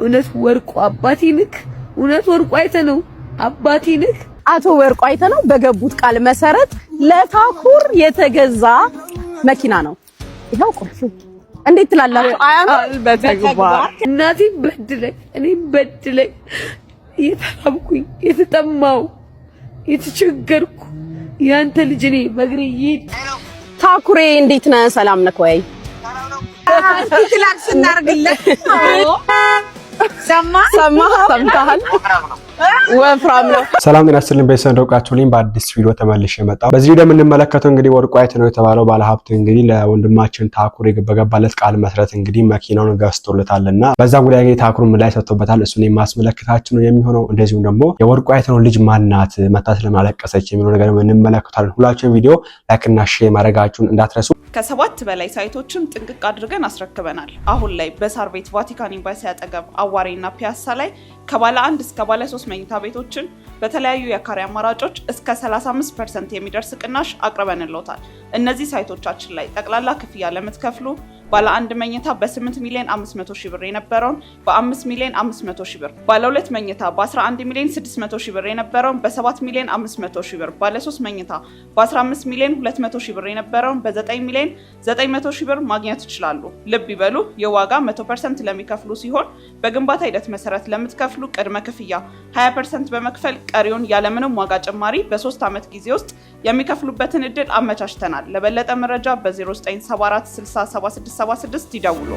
እውነት ወርቁ አባቴ ንክ እውነት ወርቁ አይተነው አባቴ ንክ አቶ ወርቁ አይተነው በገቡት ቃል መሰረት ለታኩር የተገዛ መኪና ነው። ይሄው ቁልፉ እንዴት ትላላችሁ? አያምር በተግባር እናቴ በድለኝ እኔ በድለኝ የተራብኩኝ የተጠማው የተቸገርኩ ያንተ ልጅ ነኝ በእግሬ ይሄድ ታኩሬ እንዴት ነህ? ሰላም ነህ ወይ? ክላክስ እናርግለት ሰምተሃል? ወፍራም ነው። ሰላም ጤና ይስጥልኝ። በሰንዶቃችሁልኝ በአዲስ ቪዲዮ ተመልሼ መጣሁ። በዚህ ቪዲዮ የምንመለከተው እንግዲህ ወርቁ አይተነው የተባለው ባለሀብት እንግዲህ ለወንድማችን ታኩር በገባለት ቃል መሰረት እንግዲህ መኪናውን ገዝቶለታልና በዛ ጉዳይ እንግዲህ ታኩር ምላሽ ሰጥቶበታል። እሱን የማስመለከታችሁ ነው የሚሆነው። እንደዚሁም ደግሞ የወርቁ አይተነው ልጅ ማናት መታስ ለማለቀሰች የሚለው ነገር እንመለከታለን። ሁላችሁም ቪዲዮ ላይክ እና ሼር ማድረጋችሁን እንዳትረሱ። ከ7 በላይ ሳይቶችን ጥንቅቅ አድርገን አስረክበናል። አሁን ላይ በሳር ቤት ቫቲካን ኤምባሲ አጠገብ አዋሬና ፒያሳ ላይ ከባለ 1 እስከ ባለ 3 መኝታ ቤቶችን በተለያዩ የካሬ አማራጮች እስከ 35% የሚደርስ ቅናሽ አቅርበንልዎታል። እነዚህ ሳይቶቻችን ላይ ጠቅላላ ክፍያ ለምትከፍሉ ባለ 1 መኝታ በ8 ሚሊዮን 500 ሺህ ብር የነበረውን በ5 ሚሊዮን 500 ሺህ ብር፣ ባለ 2 መኝታ በ11 ሚሊዮን 600 ሺህ ብር የነበረውን በ7 ሚሊዮን 500 ሺህ ብር፣ ባለ 3 መኝታ በ15 ሚሊዮን 200 ሺህ ብር የነበረውን በ9 ሚሊዮን 900 ሺህ ብር ማግኘት ይችላሉ። ልብ ይበሉ፣ የዋጋ 100% ለሚከፍሉ ሲሆን በግንባታ ሂደት መሰረት ለምትከፍሉ ቅድመ ክፍያ 20% በመክፈል ቀሪውን ያለምንም ዋጋ ጭማሪ በ3 ዓመት ጊዜ ውስጥ የሚከፍሉበትን እድል አመቻችተናል። ለበለጠ መረጃ በ0974 60 76 ይደውሉ።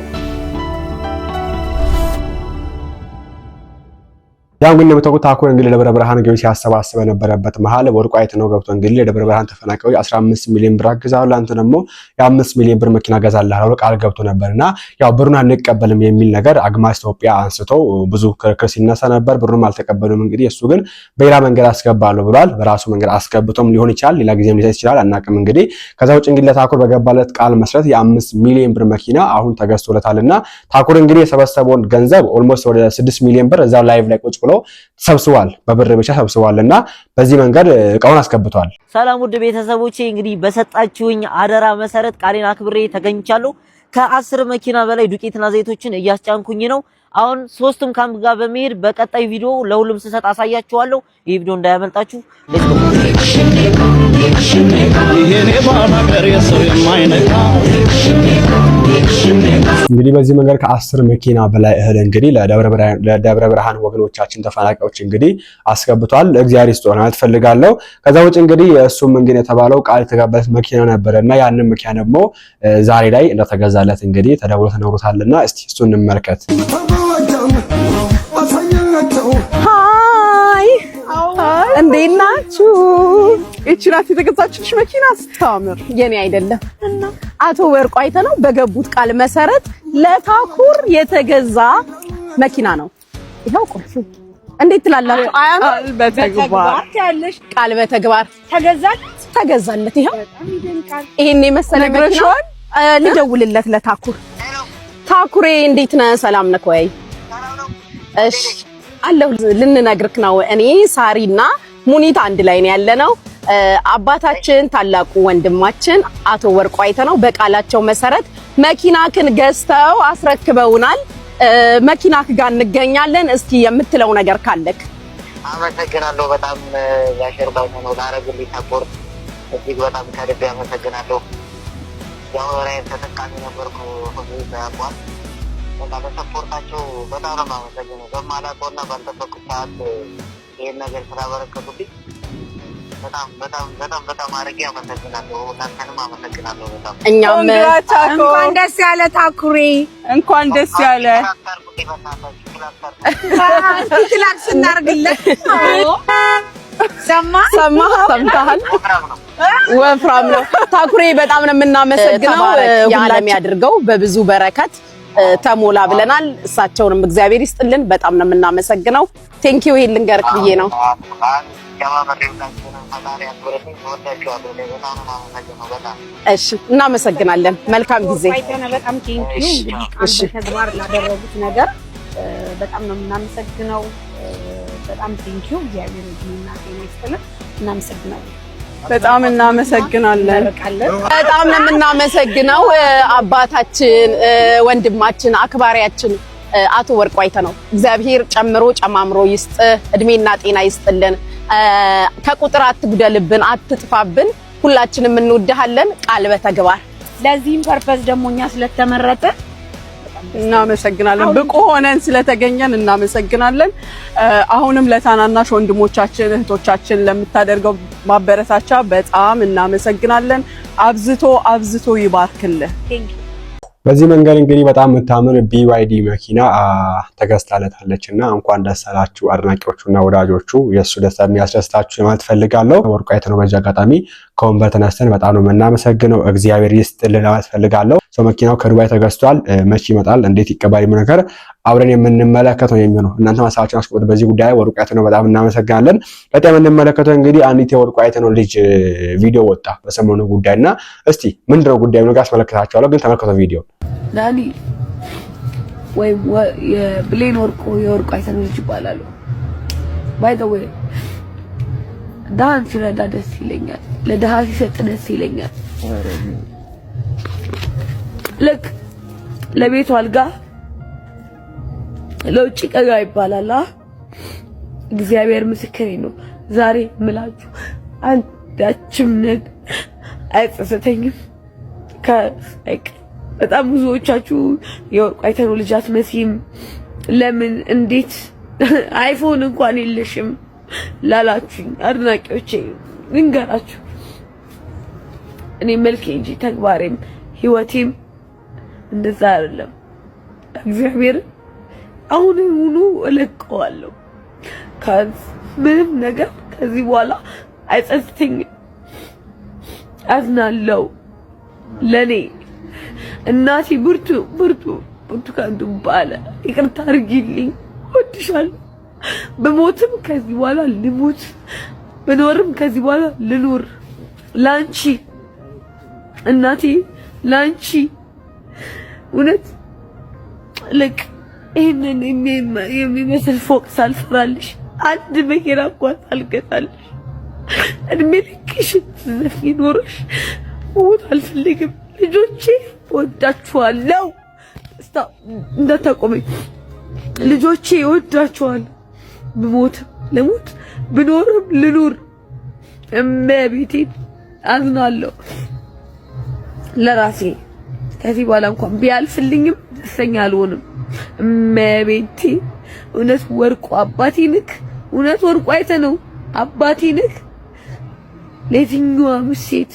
ያው ግን ለምታውቁት ታኩር እንግዲህ ለደብረ ብርሃን ገቢ ሲያሰባስበ ነበረበት መሃል ወርቁ አይተነው ገብቶ እንግዲህ ለደብረ ብርሃን ተፈናቃዮች 15 ሚሊዮን ብር አግዛው ላንተ ደግሞ የ5 ሚሊዮን ብር መኪና ገዛልሃለሁ ቃል ገብቶ ነበርና ያው ብሩን አንቀበልም የሚል ነገር አግማስ ኢትዮጵያ አንስቶ ብዙ ክርክር ሲነሳ ነበር። ብሩንም አልተቀበሉም። እንግዲህ እሱ ግን በሌላ መንገድ አስገባለሁ ብሏል። በራሱ መንገድ አስገብቶም ሊሆን ይችላል፣ ሌላ ጊዜም ሊሰጥ ይችላል፣ አናውቅም። እንግዲህ ከዛ ውጭ እንግዲህ ለታኩር በገባለት ቃል መሰረት የ5 ሚሊዮን ብር መኪና አሁን ተገዝቶለታልና ታኩር እንግዲህ የሰበሰበውን ገንዘብ ኦልሞስት ወደ 6 ሚሊዮን ብር እዛው ላይቭ ላይ ቁጭ ብሎ ሰብስቧል። በብር ብቻ ሰብስቧልና በዚህ መንገድ እቃውን አስገብቷል። ሰላም ውድ ቤተሰቦቼ እንግዲህ በሰጣችሁኝ አደራ መሰረት ቃሌን አክብሬ ተገኝቻለሁ። ከ10 መኪና በላይ ዱቄትና ዘይቶችን እያስጫንኩኝ ነው። አሁን 3ቱም ካምፕ ጋር በመሄድ በቀጣይ ቪዲዮ ለሁሉም ስሰጥ አሳያችኋለሁ። ይህ ቪዲዮ እንዳያመልጣችሁ። እንግዲህ በዚህ መንገድ ከ10 መኪና በላይ እህል እንግዲህ ለደብረ ብርሃን ወገኖቻችን ተፈናቃዮች እንግዲህ አስገብቷል። እግዚአብሔር ይስጥልን ማለት ፈልጋለሁ። ከዛ ውጭ እንግዲህ እሱም እንግዲህ የተባለው ቃል የተገባለት መኪና ነበርና ያንን መኪና ደግሞ ዛሬ ላይ እንደተገዛለት እንግዲህ ተደውሎ ተነግሮታልና እስቲ እሱን እንመልከት። ሃይ እንዴት ናችሁ? እቺ ናት የተገዛችልሽ መኪና ስታምር። የኔ አይደለም እና አቶ ወርቁ አይተነው በገቡት ቃል መሰረት ለታኩር የተገዛ መኪና ነው። ይሄው ቁልፉ እንዴት ትላላችሁ? አያምር በተግባር ያለሽ ቃል በተግባር ተገዛለት። ይሄው ይሄን የመሰለ መኪና ልደውልለት ለታኩር። ታኩሬ እንዴት ነህ? ሰላም ነህ ወይ? እሺ አለሁ። ልንነግርክ ነው። እኔ ሳሪና ሙኒት አንድ ላይ ነው ያለነው። አባታችን ታላቁ ወንድማችን አቶ ወርቁ አይተነው በቃላቸው መሰረት መኪናክን ገዝተው አስረክበውናል። መኪናክ ጋር እንገኛለን። እስኪ የምትለው ነገር ካለክ። አመሰግናለሁ። በጣም ያሸርባው ነው ላረግልኝ ታኩር እጅግ በጣም ከልብ አመሰግናለሁ። ያው ራይን ተጠቃሚ ነበርኩ በአቋም እና በሰፖርታቸው በጣም ነው የማመሰግነው። በማላውቀውና ባልጠበቅኩት ሰዓት ይሄን ነገር ስላበረከቱልኝ በጣም አድርጌ አመሰግናለሁ። እናንተንም አመሰግናለሁ በጣም። እኛም እንኳን ደስ ያለ ታኩሬ፣ እንኳን ደስ ያለ ክላክስ እናርግለት። ሰምተሃል? ወፍራም ነው ታኩሬ። በጣም ነው የምናመሰግነው። የዓለም ያድርገው በብዙ በረከት ተሞላ ብለናል። እሳቸውንም እግዚአብሔር ይስጥልን። በጣም ነው የምናመሰግነው። ቴንኪው። ይሄን ልንገርክ ብዬ ነው። እሺ እናመሰግናለን። መልካም ጊዜ። በጣም ቴንኪው። እሺ ተግባር ላደረጉት ነገር በጣም ነው የምናመሰግነው። በጣም ቴንኪው። እግዚአብሔር ይመስገን። እናመሰግናለን። በጣም እናመሰግናለን። በጣም ነው የምናመሰግነው። አባታችን፣ ወንድማችን፣ አክባሪያችን አቶ ወርቁ አይተነው እግዚአብሔር ጨምሮ ጨማምሮ ይስጥ፣ እድሜና ጤና ይስጥልን። ከቁጥር አትጉደልብን፣ አትጥፋብን። ሁላችንም እንወድሃለን ቃል በተግባር ለዚህም ፐርፐስ ደግሞ እኛ ስለተመረጠ እናመሰግናለን። ብቁ ሆነን ስለተገኘን እናመሰግናለን። አሁንም ለታናናሽ ወንድሞቻችን እህቶቻችን ለምታደርገው ማበረታቻ በጣም እናመሰግናለን። አብዝቶ ይባርክልህ። በዚህ መንገድ እንግዲህ በጣም የምታምር BYD መኪና ተገዝታለታለች እና እንኳን ደስ አላችሁ አድናቂዎቹና ወዳጆቹ። የእሱ ደስታ የሚያስደስታችሁ ማለት ፈልጋለሁ። ወርቁ አይተነው በዚህ አጋጣሚ ከወንበር ተነስተን በጣም ነው የምናመሰግነው። እግዚአብሔር ይስጥልን ማለት ፈልጋለሁ። ሰው መኪናው ከዱባይ ተገዝቷል። መቼ ይመጣል፣ እንዴት ይቀበል የሚለው ነገር አብረን የምንመለከተው የሚሆነው። እናንተ ማሳባችሁን አስቀምጡ በዚህ ጉዳይ። ወርቁ አይተነው በጣም እናመሰግናለን። ቀጣይ የምንመለከተው እንግዲህ አንዲት የወርቁ አይተነው ልጅ ቪዲዮ ወጣ በሰሞኑ ጉዳይና እስቲ ምንድነው ጉዳዩ ነው ጋር አስመለክታችኋለሁ። ግን ተመልከቱ ቪዲዮ። ዳኒ ወይም የብሌን ወርቁ የወርቁ አይተነው ልጅ ይባላሉ። ባይ ዘ ዌይ ዳን ሲረዳ ደስ ይለኛል፣ ለድሃ ሲሰጥ ደስ ይለኛል። ልክ ለቤቱ አልጋ ለውጭ ቀጋ ይባላል። እግዚአብሔር ምስክሬ ነው። ዛሬ ምላችሁ አንዳችም ነገር አይጸጸተኝም። በጣም ብዙዎቻችሁ የወርቁ አይተነው ልጅ አትመስይም፣ ለምን እንዴት አይፎን እንኳን የለሽም ላላችሁኝ አድናቂዎቼ ልንገራችሁ፣ እኔ መልኬ እንጂ ተግባሬም ህይወቴም እንደዛ አይደለም። እግዚአብሔር አሁኑኑ እለቀዋለሁ። ምንም ነገር ከዚህ በኋላ አይጸጽተኝም። አዝናለሁ። ለኔ እናቴ ብርቱካን ዱባለ ይቅርታ አድርጊልኝ፣ እወድሻለሁ። በሞትም ከዚህ በኋላ ልሞት፣ በኖርም ከዚህ በኋላ ልኖር ላንቺ እናቴ፣ ላንቺ እውነት ልክ ይሄንን የሚመስል ፎቅ ሳልሰራልሽ አንድ መኪና እንኳን ሳልገዛልሽ እድሜ ልክሽን ዘፍኝ ኖረሽ ሞት አልፈልግም። ልጆቼ ወዳችኋለሁ። እንዳታቆመኝ ልጆቼ ወዳችኋለሁ። ብሞትም ልሙት፣ ብኖርም ልኑር። እመቤቴን አዝናለሁ ለራሴ። ከዚህ በኋላ እንኳን ቢያልፍልኝም ደስተኛ አልሆንም። እመቤቴ እውነት ወርቁ አባቴ ንክ፣ እውነት ወርቁ አይተነው አባቴ ንክ። ለየትኛዋም ሴት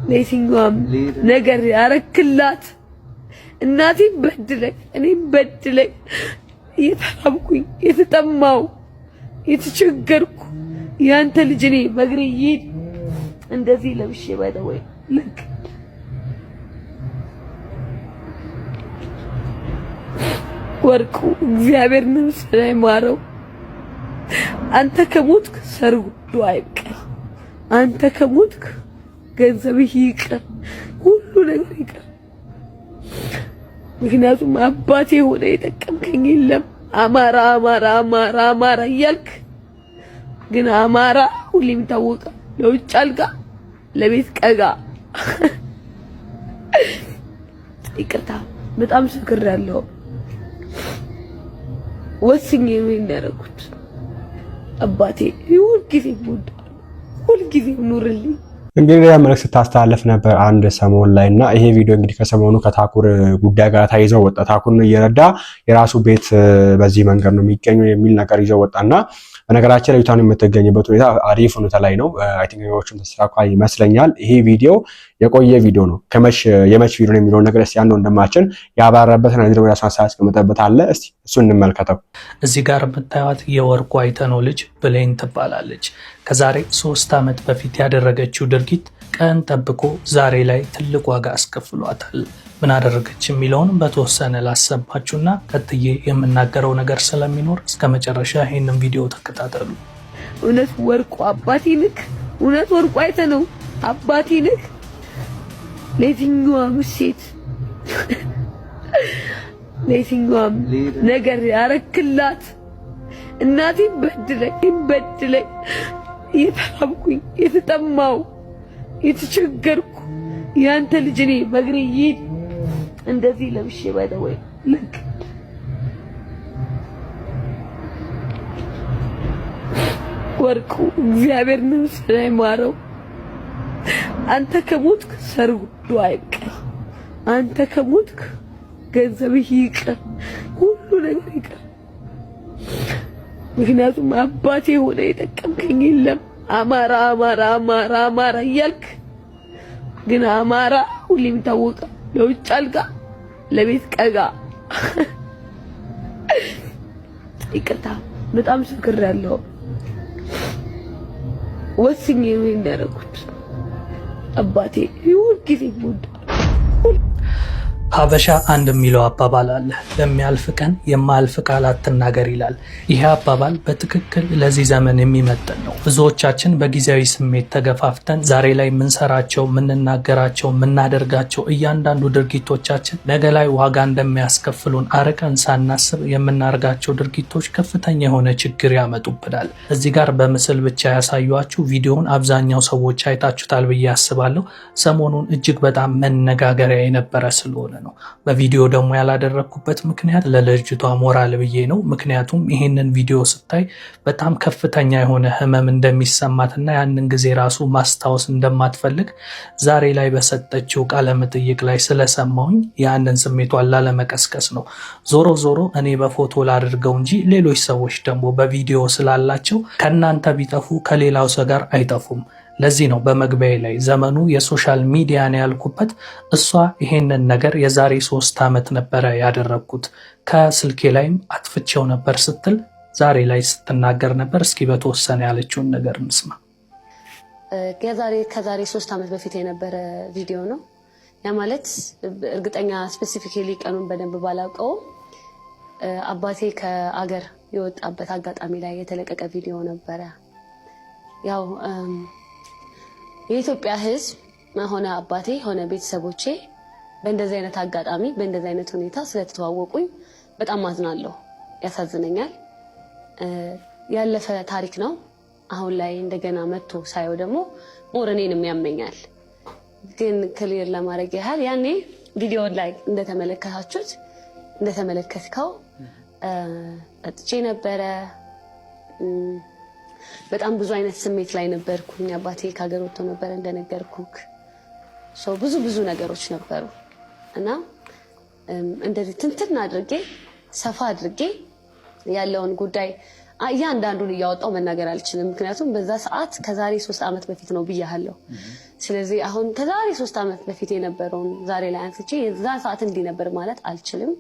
ለየትኛዋም ነገር ያረክላት እናቴን በድለኝ፣ እኔም በድለኝ፣ እየተራብኩኝ የተጠማው የተቸገርኩ ያንተ ልጅ እኔ በእግሬ እየሄድኩ እንደዚህ ለብሼ ባይደወይ ልክ ወርቁ እግዚአብሔር ነፍስህን አይማረው። አንተ ከሞትክ ሰርጉ አይብቀል። አንተ ከሞትክ ገንዘብህ ይቅር፣ ሁሉ ነገር ይቅር። ምክንያቱም አባቴ ሆነ የጠቀምከኝ የለም። አማራ አማራ አማራ አማራ እያልክ ግን አማራ ሁሌም ታወቀ ለውጭ አልጋ ለቤት ቀጋ። ይቅርታ በጣም ሰክሬያለሁ። ወስኜ ነው ያደረኩት። አባቴ ሁልጊዜ ኑርልኝ። እንግዲህ መልእክት ስታስተላልፍ ነበር አንድ ሰሞን ላይ እና ይሄ ቪዲዮ እንግዲህ ከሰሞኑ ከታኩር ጉዳይ ጋር ተያይዘው ወጣ። ታኩርን እየረዳ የራሱ ቤት በዚህ መንገድ ነው የሚገኘው የሚል ነገር ይዘው ወጣና በነገራችን ላይ ዩታን የምትገኝበት ሁኔታ አሪፍ ሁኔታ ላይ ነው። አይ ቲንክ ነገሮችን ተስተካክሏል ይመስለኛል። ይሄ ቪዲዮ የቆየ ቪዲዮ ነው። የመች ቪዲዮ ነው የሚለውን ነገር እስቲ አንዱ እንደማችን ያባራበት ነው። ደግሞ ያሳሳ ያስቀመጠበት አለ። እስቲ እሱን እንመልከተው። እዚህ ጋር የምታዩት የወርቁ አይተነው ልጅ ብሌን ትባላለች። ከዛሬ 3 ዓመት በፊት ያደረገችው ድርጊት ቀን ጠብቆ ዛሬ ላይ ትልቅ ዋጋ አስከፍሏታል። ምን አደረገች የሚለውን በተወሰነ ላሰባችሁና ቀጥዬ የምናገረው ነገር ስለሚኖር እስከ መጨረሻ ይሄንን ቪዲዮ ተከታተሉ። እውነት ወርቁ አባቴ ንክ፣ እውነት ወርቁ አይተነው አባቴ ንክ። ለየትኛዋም ሴት ለየትኛዋም ነገር ያረክላት እናቴን በድለኝ፣ የተራብኩኝ የተጠማው የተቸገርኩ ያንተ ልጅ እኔ በእግሬ እየሄድኩ እንደዚህ ለብሼ ባይደወይ ልክ ወርቁ እግዚአብሔር ነፍስ ላይ ማረው። አንተ ከሞትክ ሰርጉ አይቀር፣ አንተ ከሞትክ ገንዘብህ ይቀር፣ ሁሉ ነገር ይቀር። ምክንያቱም አባቴ ሆነ የጠቀምከኝ የለም። አማራ አማራ አማራ አማራ እያልክ ግን አማራ ሁሌም ይታወቃል። ለውጭ አልጋ ለቤት ቀጋ። ይቅርታ በጣም ሰክሬያለሁ። ወስኜ ነው ያደረኩት። አባቴ ይሁን ጊዜ ሙድ ሀበሻ አንድ የሚለው አባባል አለ፣ ለሚያልፍ ቀን የማያልፍ ቃል አትናገር ይላል። ይሄ አባባል በትክክል ለዚህ ዘመን የሚመጥን ነው። ብዙዎቻችን በጊዜያዊ ስሜት ተገፋፍተን ዛሬ ላይ የምንሰራቸው፣ የምንናገራቸው፣ የምናደርጋቸው እያንዳንዱ ድርጊቶቻችን ነገ ላይ ዋጋ እንደሚያስከፍሉን አርቀን ሳናስብ የምናደርጋቸው ድርጊቶች ከፍተኛ የሆነ ችግር ያመጡብናል። እዚህ ጋር በምስል ብቻ ያሳዩአችሁ ቪዲዮውን አብዛኛው ሰዎች አይታችሁታል ብዬ አስባለሁ። ሰሞኑን እጅግ በጣም መነጋገሪያ የነበረ ስለሆነ ነው። በቪዲዮ ደግሞ ያላደረኩበት ምክንያት ለልጅቷ ሞራል ብዬ ነው። ምክንያቱም ይሄንን ቪዲዮ ስታይ በጣም ከፍተኛ የሆነ ህመም እንደሚሰማትና ያንን ጊዜ ራሱ ማስታወስ እንደማትፈልግ ዛሬ ላይ በሰጠችው ቃለ መጠይቅ ላይ ስለሰማሁኝ ያንን ስሜቷን ላለመቀስቀስ ነው። ዞሮ ዞሮ እኔ በፎቶ ላድርገው እንጂ ሌሎች ሰዎች ደግሞ በቪዲዮ ስላላቸው ከእናንተ ቢጠፉ ከሌላው ሰው ጋር አይጠፉም። ለዚህ ነው በመግቢያ ላይ ዘመኑ የሶሻል ሚዲያ ነው ያልኩበት። እሷ ይሄንን ነገር የዛሬ 3 ዓመት ነበረ ያደረግኩት ከስልኬ ላይም አጥፍቼው ነበር ስትል ዛሬ ላይ ስትናገር ነበር። እስኪ በተወሰነ ያለችውን ነገር እንስማ። ከዛሬ 3 ዓመት በፊት የነበረ ቪዲዮ ነው። ያ ማለት እርግጠኛ ስፔሲፊካሊ ቀኑን በደንብ ባላውቀው አባቴ ከአገር የወጣበት አጋጣሚ ላይ የተለቀቀ ቪዲዮ ነበረ። ያው የኢትዮጵያ ሕዝብ ሆነ አባቴ ሆነ ቤተሰቦቼ በእንደዚህ አይነት አጋጣሚ በእንደዚህ አይነት ሁኔታ ስለተዋወቁኝ በጣም አዝናለሁ፣ ያሳዝነኛል። ያለፈ ታሪክ ነው። አሁን ላይ እንደገና መጥቶ ሳየው ደግሞ ሞር እኔንም ያመኛል። ግን ክሊር ለማድረግ ያህል ያኔ ቪዲዮ ላይ እንደተመለከትከው ጠጥቼ ነበረ። በጣም ብዙ አይነት ስሜት ላይ ነበርኩኝ። አባቴ ከሀገር ወጥቶ ነበር እንደነገርኩክ። ብዙ ነገሮች ነበሩ እና እንደዚህ ትንትን አድርጌ ሰፋ አድርጌ ያለውን ጉዳይ እያንዳንዱን እያወጣው መናገር አልችልም። ምክንያቱም በዛ ሰዓት ከዛሬ 3 ዓመት በፊት ነው ብያለሁ። ስለዚህ አሁን ከዛሬ 3 ዓመት በፊት የነበረውን ዛሬ ላይ አንስቼ የዛ ሰዓት እንዲህ ነበር ማለት አልችልም፣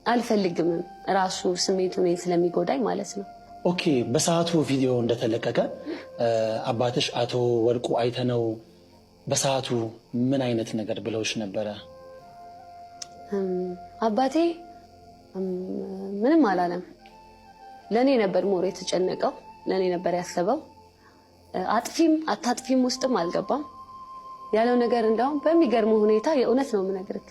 አልፈልግም። ራሱ ስሜቱ እኔን ስለሚጎዳኝ ማለት ነው። ኦኬ፣ በሰዓቱ ቪዲዮ እንደተለቀቀ አባትሽ አቶ ወርቁ አይተነው በሰዓቱ ምን አይነት ነገር ብለውሽ ነበረ? አባቴ ምንም አላለም። ለኔ ነበር ሞር የተጨነቀው፣ ለኔ ነበር ያሰበው። አጥፊም አታጥፊም ውስጥም አልገባም። ያለው ነገር እንደውም በሚገርም ሁኔታ የእውነት ነው የምነግርህ።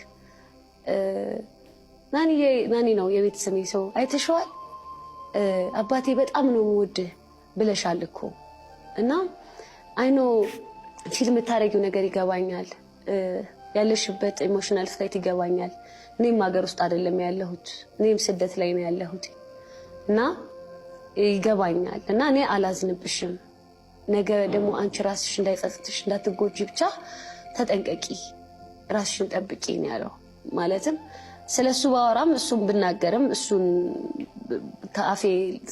ናኒ ነው የቤተሰቤ ሰው አይተሽዋል። አባቴ በጣም ነው የምወድህ ብለሻል እኮ እና አይኖ ፊልም የምታረጊው ነገር ይገባኛል፣ ያለሽበት ኢሞሽናል ስቴት ይገባኛል። እኔም ሀገር ውስጥ አይደለም ያለሁት፣ እኔም ስደት ላይ ነው ያለሁት እና ይገባኛል እና እኔ አላዝንብሽም። ነገ ደግሞ አንቺ ራስሽ እንዳይጸጽትሽ እንዳትጎጂ ብቻ ተጠንቀቂ፣ ራስሽን ጠብቂ ነው ያለው። ማለትም ስለሱ ባወራም እሱን ብናገርም እሱን ከአፌ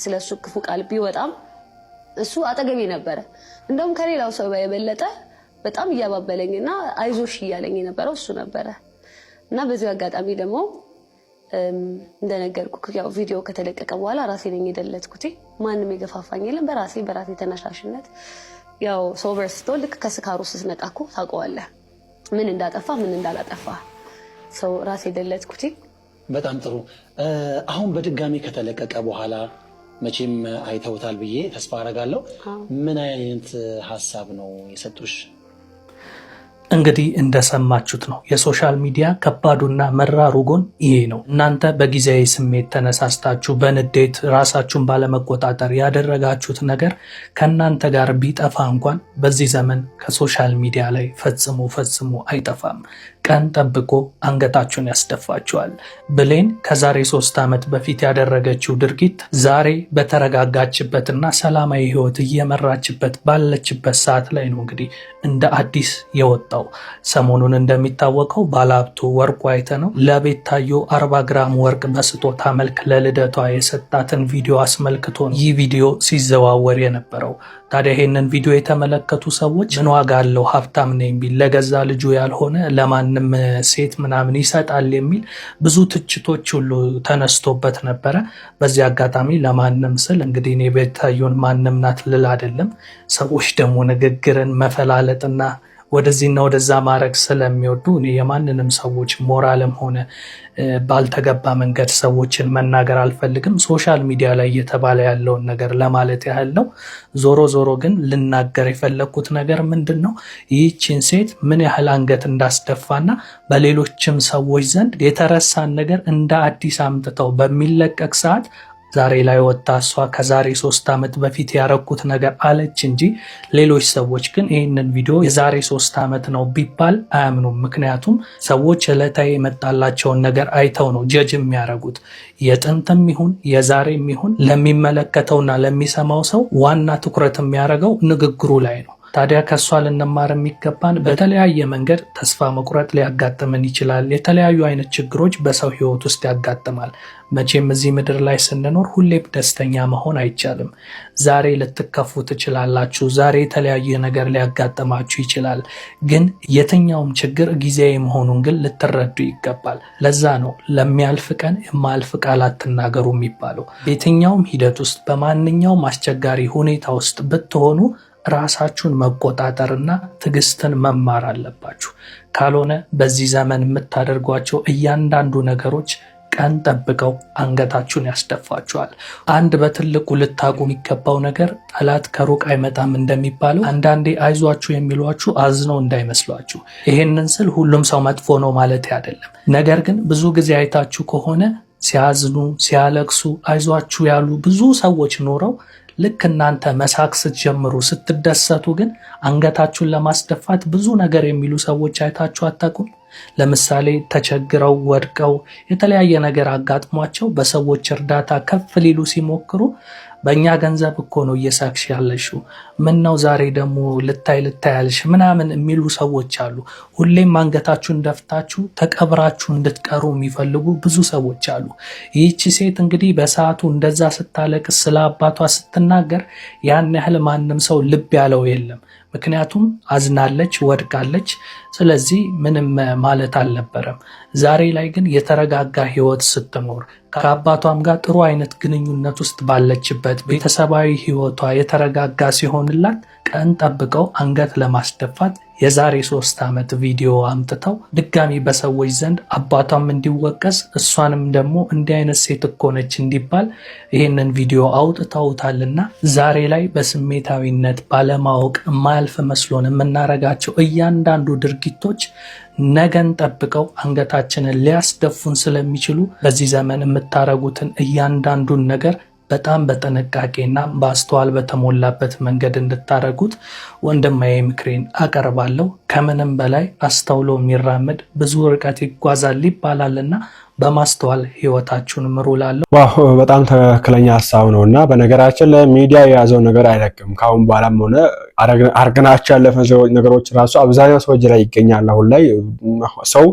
ስለሱ ክፉ ቃል ቢወጣም እሱ አጠገቤ ነበረ። እንደውም ከሌላው ሰው የበለጠ በጣም እያባበለኝና አይዞሽ እያለኝ የነበረው እሱ ነበረ እና በዚህ አጋጣሚ ደግሞ እንደነገርኩ ያው ቪዲዮ ከተለቀቀ በኋላ ራሴ ነኝ የደለትኩት። ማንም የገፋፋኝ የለም። በራሴ ተነሳሽነት ያው ሶቨር ስትሆን ልክ ከስካሩ ስትነቃኩ ታውቀዋለህ ምን እንዳጠፋ ምን እንዳላጠፋ። ሰው ራሴ የደለትኩት። በጣም ጥሩ። አሁን በድጋሚ ከተለቀቀ በኋላ መቼም አይተውታል ብዬ ተስፋ አደርጋለሁ። ምን አይነት ሀሳብ ነው የሰጡሽ? እንግዲህ እንደሰማችሁት ነው። የሶሻል ሚዲያ ከባዱና መራሩ ጎን ይሄ ነው። እናንተ በጊዜያዊ ስሜት ተነሳስታችሁ በንዴት ራሳችሁን ባለመቆጣጠር ያደረጋችሁት ነገር ከእናንተ ጋር ቢጠፋ እንኳን በዚህ ዘመን ከሶሻል ሚዲያ ላይ ፈጽሞ አይጠፋም። ቀን ጠብቆ አንገታችሁን ያስደፋችኋል። ብሌን ከዛሬ 3 ዓመት በፊት ያደረገችው ድርጊት ዛሬ በተረጋጋችበትና ሰላማዊ ህይወት እየመራችበት ባለችበት ሰዓት ላይ ነው እንግዲህ እንደ አዲስ የወጣው። ሰሞኑን እንደሚታወቀው ባለሀብቱ ወርቁ አይተነው ለቤታዮ 40 ግራም ወርቅ በስጦታ መልክ ለልደቷ የሰጣትን ቪዲዮ አስመልክቶ ይህ ቪዲዮ ሲዘዋወር የነበረው። ታዲያ ይሄንን ቪዲዮ የተመለከቱ ሰዎች ምን ዋጋ አለው ሀብታም ነኝ ቢል ለገዛ ልጁ ያልሆነ ለማንም ሴት ምናምን ይሰጣል የሚል ብዙ ትችቶች ሁሉ ተነስቶበት ነበረ። በዚህ አጋጣሚ ለማንም ስል እንግዲህ እኔ ቤታዮን ማንም ናት ልል አይደለም። ሰዎች ደግሞ ንግግርን መፈላለጥና ወደዚህና ወደዛ ማድረግ ስለሚወዱ እኔ የማንንም ሰዎች ሞራልም ሆነ ባልተገባ መንገድ ሰዎችን መናገር አልፈልግም። ሶሻል ሚዲያ ላይ እየተባለ ያለውን ነገር ለማለት ያህል ነው። ዞሮ ዞሮ ግን ልናገር የፈለኩት ነገር ምንድነው ይህችን ሴት ምን ያህል አንገት እንዳስደፋና በሌሎችም ሰዎች ዘንድ የተረሳን ነገር እንደ አዲስ አምጥተው በሚለቀቅ ሰዓት ዛሬ ላይ ወጣ እሷ ከዛሬ 3 ዓመት በፊት ያረኩት ነገር አለች እንጂ ሌሎች ሰዎች ግን ይህንን ቪዲዮ የዛሬ 3 ዓመት ነው ቢባል አያምኑም። ምክንያቱም ሰዎች ዕለታዊ የመጣላቸውን ነገር አይተው ነው ጀጅ የሚያደርጉት። የጥንትም ይሁን የዛሬም ይሁን ለሚመለከተውና ለሚሰማው ሰው ዋና ትኩረት የሚያደርገው ንግግሩ ላይ ነው። ታዲያ ከሷ ልንማር የሚገባን በተለያየ መንገድ ተስፋ መቁረጥ ሊያጋጥመን ይችላል። የተለያዩ አይነት ችግሮች በሰው ህይወት ውስጥ ያጋጥማል። መቼም እዚህ ምድር ላይ ስንኖር ሁሌም ደስተኛ መሆን አይቻልም። ዛሬ ልትከፉ ትችላላችሁ። ዛሬ የተለያየ ነገር ሊያጋጥማችሁ ይችላል። ግን የትኛውም ችግር ጊዜያዊ መሆኑን ግን ልትረዱ ይገባል። ለዛ ነው ለሚያልፍ ቀን የማያልፍ ቃል አትናገሩ የሚባለው። በየትኛውም ሂደት ውስጥ በማንኛውም አስቸጋሪ ሁኔታ ውስጥ ብትሆኑ ራሳችሁን መቆጣጠርና ትዕግስትን መማር አለባችሁ። ካልሆነ በዚህ ዘመን የምታደርጓቸው እያንዳንዱ ነገሮች ቀን ጠብቀው አንገታችሁን ያስደፋችኋል። አንድ በትልቁ ልታቁ የሚገባው ነገር ጠላት ከሩቅ አይመጣም እንደሚባለው አንዳንዴ አይዟችሁ የሚሏችሁ አዝነው እንዳይመስሏችሁ። ይሄንን ስል ሁሉም ሰው መጥፎ ነው ማለት አይደለም። ነገር ግን ብዙ ጊዜ አይታችሁ ከሆነ ሲያዝኑ ሲያለቅሱ አይዟችሁ ያሉ ብዙ ሰዎች ኖረው ልክ እናንተ መሳቅ ስትጀምሩ ስትደሰቱ ግን አንገታችሁን ለማስደፋት ብዙ ነገር የሚሉ ሰዎች አይታችሁ አታውቁም? ለምሳሌ ተቸግረው ወድቀው የተለያየ ነገር አጋጥሟቸው በሰዎች እርዳታ ከፍ ሊሉ ሲሞክሩ በእኛ ገንዘብ እኮ ነው እየሳቅሽ ያለሽው፣ ምን ነው ዛሬ ደግሞ ልታይ ያልሽ ምናምን የሚሉ ሰዎች አሉ። ሁሌም አንገታችሁን ደፍታችሁ ተቀብራችሁ እንድትቀሩ የሚፈልጉ ብዙ ሰዎች አሉ። ይህቺ ሴት እንግዲህ በሰዓቱ እንደዛ ስታለቅስ ስለ አባቷ ስትናገር ያን ያህል ማንም ሰው ልብ ያለው የለም። ምክንያቱም አዝናለች፣ ወድቃለች። ስለዚህ ምንም ማለት አልነበረም። ዛሬ ላይ ግን የተረጋጋ ህይወት ስትኖር ከአባቷም ጋር ጥሩ አይነት ግንኙነት ውስጥ ባለችበት ቤተሰባዊ ህይወቷ የተረጋጋ ሲሆንላት ቀን ጠብቀው አንገት ለማስደፋት የዛሬ 3 ዓመት ቪዲዮ አምጥተው ድጋሚ በሰዎች ዘንድ አባቷም እንዲወቀስ እሷንም ደግሞ እንዲህ አይነት ሴት እኮ ነች እንዲባል ይህንን ቪዲዮ አውጥተውታልና ዛሬ ላይ በስሜታዊነት ባለማወቅ የማያልፍ መስሎን የምናረጋቸው እያንዳንዱ ድርጊቶች ነገን ጠብቀው አንገታችንን ሊያስደፉን ስለሚችሉ በዚህ ዘመን የምታረጉትን እያንዳንዱን ነገር በጣም በጥንቃቄና በአስተዋል በተሞላበት መንገድ እንድታረጉት ወንድማዬ ምክሬን አቀርባለሁ። ከምንም በላይ አስተውሎ የሚራመድ ብዙ ርቀት ይጓዛል ይባላልና በማስተዋል ህይወታችሁን ምሩላለሁ። ዋው በጣም ትክክለኛ ሐሳብ ነውና በነገራችን ለሚዲያ የያዘው ነገር አይለቅም። ካሁን በኋላም ሆነ አርገናቸው ያለፈ ነገሮች ራሱ አብዛኛው ሰው እጅ ላይ ይገኛል። አሁን ላይ ሰው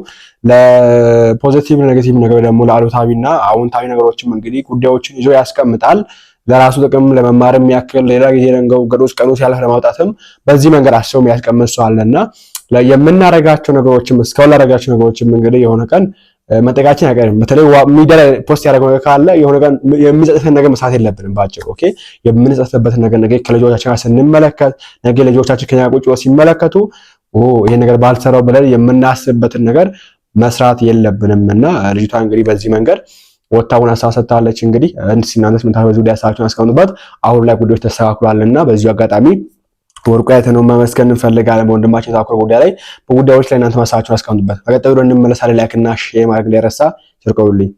ለፖዚቲቭ ኔጌቲቭ ነገር ደግሞ ለአሉታዊና አዎንታዊ ነገሮችም እንግዲህ ጉዳዮችን ይዞ ያስቀምጣል። ለራሱ ጥቅም ለመማር የሚያክል ሌላ ጊዜ ገዶች ቀኖች ያለፈ ለማውጣትም በዚህ መንገድ አስበው የሚያስቀምጥ ሰው አለና የምናረጋቸው ነገሮችም እስካሁን ላረጋቸው ነገሮችም እንግዲህ የሆነ ቀን መጠቃችን አይቀርም። በተለይ ሚዲያ ላይ ፖስት ያደረገው ነገር ካለ የሆነ ቀን የሚጸጽተን ነገር መስራት የለብንም። ባጭሩ ኦኬ፣ የምንጸጽተበት ነገር ነገ ከልጆቻችን ጋር ስንመለከት ነገ ልጆቻችን ከኛ ቁጭ ብለው ሲመለከቱ ይሄ ነገር ባልሰራው ብለን የምናስብበትን ነገር መስራት የለብንምና ልጅቷ እንግዲህ በዚህ መንገድ ወጣውን አሳሰታለች። እንግዲህ እናንተስ ምን ታውቁ? ዙሪያ ያሳችሁን አስቀምጡበት። አሁን ላይ ጉዳዮች ተስተካክሏልና በዚሁ አጋጣሚ ወርቁ አይተነው ማመስገን እንፈልጋለን። በወንድማችን ታኩር ጉዳይ ላይ በጉዳዮች ላይ እናንተ ማሳችሁን አስቀምጡበት። በቀጣዩ እንመለሳለን። ላይክ እና ሼር ማድረግ እንዳይረሳ። ቸር ቆዩልኝ።